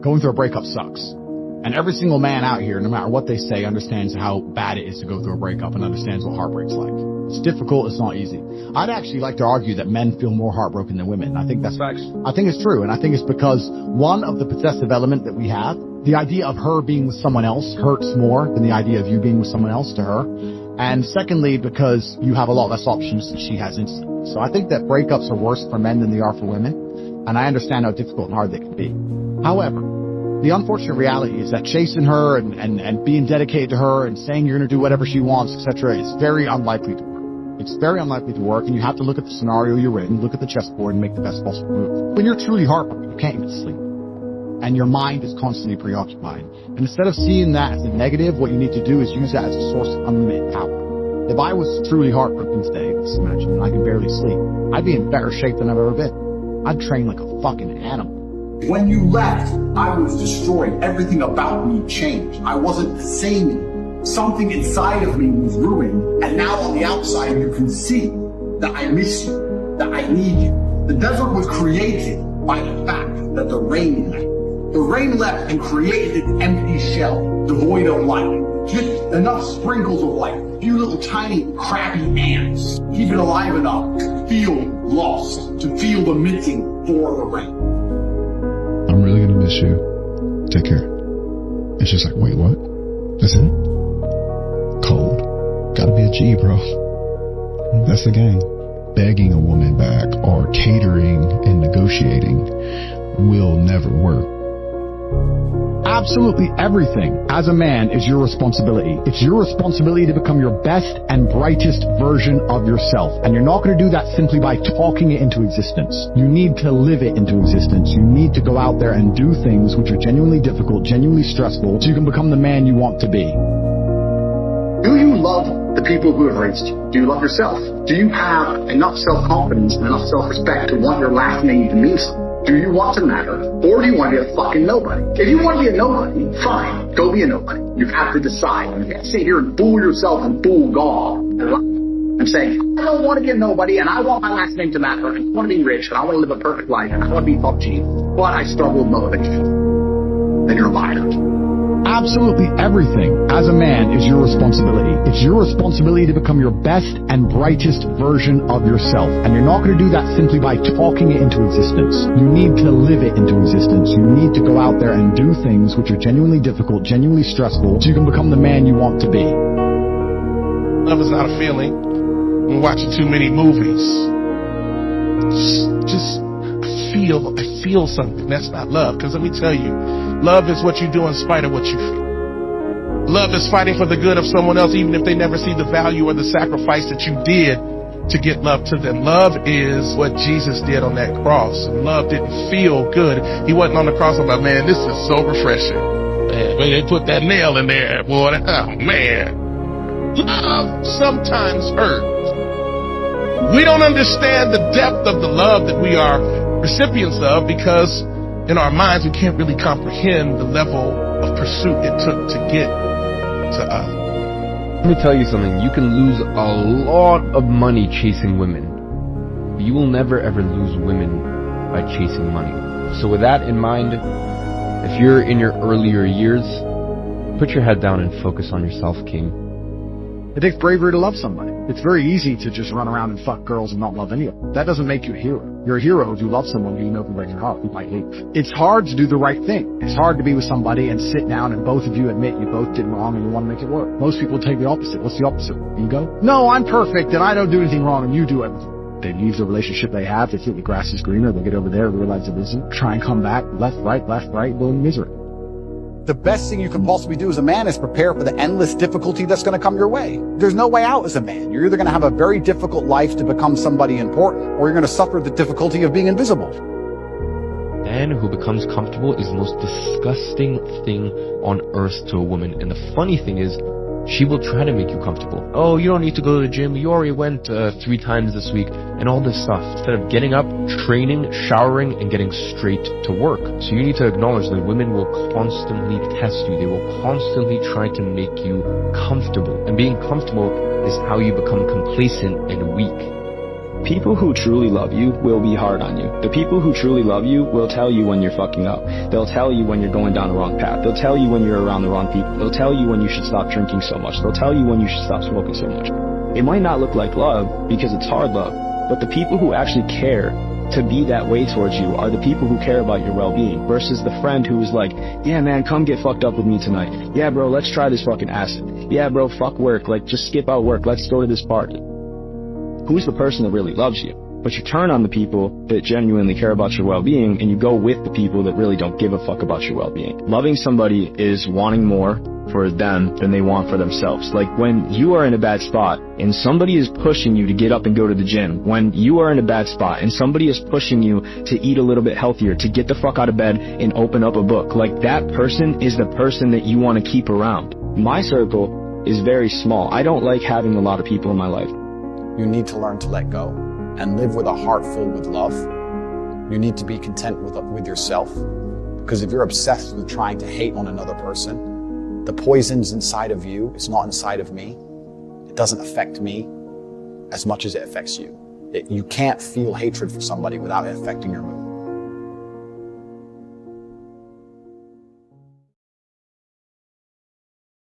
Going through a breakup sucks. And every single man out here, no matter what they say, understands how bad it is to go through a breakup and understands what heartbreak's like. It's difficult, it's not easy. I'd actually like to argue that men feel more heartbroken than women. I think that's facts. I think it's true, and I think it's because, one, of the possessive element that we have. The idea of her being with someone else hurts more than the idea of you being with someone else to her. And secondly, because you have a lot less options than she has instantly. So I think that breakups are worse for men than they are for women, and I understand how difficult and hard they can be. However, the unfortunate reality is that chasing her and being dedicated to her and saying you're going to do whatever she wants, etc., is very unlikely to work. It's very unlikely to work, and you have to look at the scenario you're in, look at the chessboard, and make the best possible move. When you're truly heartbroken, you can't even sleep, and your mind is constantly preoccupied. And instead of seeing that as a negative, what you need to do is use that as a source of unlimited power. If I was truly heartbroken today, let's imagine, and I can barely sleep, I'd be in better shape than I've ever been. I'd train like a fucking animal. When you left, I was destroyed. Everything about me changed. I wasn't the same anymore. Something inside of me was ruined, and now on the outside you can see that I miss you, that I need you. The desert was created by the fact that the rain left. The rain left and created an empty shell, devoid of life. Just enough sprinkles of life, a few little tiny crappy ants. Keep it alive enough to feel lost, to feel the missing for the rain. I'm really gonna miss you. Take care. And she's like, wait, what? That's it? Cold. Gotta be a G, bro. That's the game. Begging a woman back or catering and negotiating will never work. Absolutely everything as a man is your responsibility. It's your responsibility to become your best and brightest version of yourself. And you're not going to do that simply by talking it into existence. You need to live it into existence. You need to go out there and do things which are genuinely difficult, genuinely stressful, so you can become the man you want to be. Do you love the people who have raised you? Do you love yourself? Do you have enough self-confidence and enough self-respect to want your last name to mean something? Do you want to matter, or do you want to be a fucking nobody? If you want to be a nobody, fine, go be a nobody. You have to decide. You can't sit here and fool yourself and fool God. I'm saying, I don't want to be a nobody, and I want my last name to matter, and I want to be rich, and I want to live a perfect life, and I want to be top G, but I struggle with motivation. Then you're a liar. Absolutely everything as a man is your responsibility. It's your responsibility to become your best and brightest version of yourself. And you're not going to do that simply by talking it into existence. You need to live it into existence. You need to go out there and do things which are genuinely difficult, genuinely stressful, so you can become the man you want to be. Love is not a feeling. I'm watching too many movies. Just I feel something. That's not love. Because let me tell you, love is what you do in spite of what you feel. Love is fighting for the good of someone else, even if they never see the value or the sacrifice that you did to get love to them. Love is what Jesus did on that cross. And love didn't feel good. He wasn't on the cross like, man, this is so refreshing. Man, they put that nail in there, boy. Oh, man. Love sometimes hurts. We don't understand the depth of the love that we are recipients of, because in our minds we can't really comprehend the level of pursuit it took to get to us. Let me tell you something. You can lose a lot of money chasing women, but you will never ever lose women by chasing money. So with that in mind, if you're in your earlier years, put your head down and focus on yourself, King. It takes bravery to love somebody. It's very easy to just run around and fuck girls and not love any of them. That doesn't make you a hero. You're a hero if you love someone who you know can break your heart. You might hate. It's hard to do the right thing. It's hard to be with somebody and sit down and both of you admit you both did wrong and you want to make it work. Most people take the opposite. What's the opposite? Ego? No, I'm perfect and I don't do anything wrong and you do everything. They leave the relationship they have. They think the grass is greener. They get over there and realize it isn't. Try and come back. Left, right, go in misery. The best thing you can possibly do as a man is prepare for the endless difficulty that's going to come your way. There's no way out as a man. You're either going to have a very difficult life to become somebody important, or you're going to suffer the difficulty of being invisible. A man who becomes comfortable is the most disgusting thing on earth to a woman. And the funny thing is, she will try to make you comfortable. Oh, you don't need to go to the gym. You already went 3 times this week, and all this stuff. Instead of getting up, training, showering, and getting straight to work. So you need to acknowledge that women will constantly test you. They will constantly try to make you comfortable. And being comfortable is how you become complacent and weak. People who truly love you will be hard on you. The people who truly love you will tell you when you're fucking up. They'll tell you when you're going down the wrong path. They'll tell you when you're around the wrong people. They'll tell you when you should stop drinking so much. They'll tell you when you should stop smoking so much. It might not look like love because it's hard love, but the people who actually care to be that way towards you are the people who care about your well-being versus the friend who is like, yeah man, come get fucked up with me tonight. Yeah bro, let's try this fucking acid. Yeah bro, fuck work, like just skip out work, let's go to this party. Who's the person that really loves you? But you turn on the people that genuinely care about your well-being and you go with the people that really don't give a fuck about your well-being. Loving somebody is wanting more for them than they want for themselves. Like when you are in a bad spot and somebody is pushing you to get up and go to the gym, when you are in a bad spot and somebody is pushing you to eat a little bit healthier, to get the fuck out of bed and open up a book, like that person is the person that you want to keep around. My circle is very small. I don't like having a lot of people in my life. You need to learn to let go and live with a heart filled with love. You need to be content with yourself, because if you're obsessed with trying to hate on another person, the poison's inside of you. It's not inside of me. It doesn't affect me as much as it affects you. You can't feel hatred for somebody without it affecting your mood.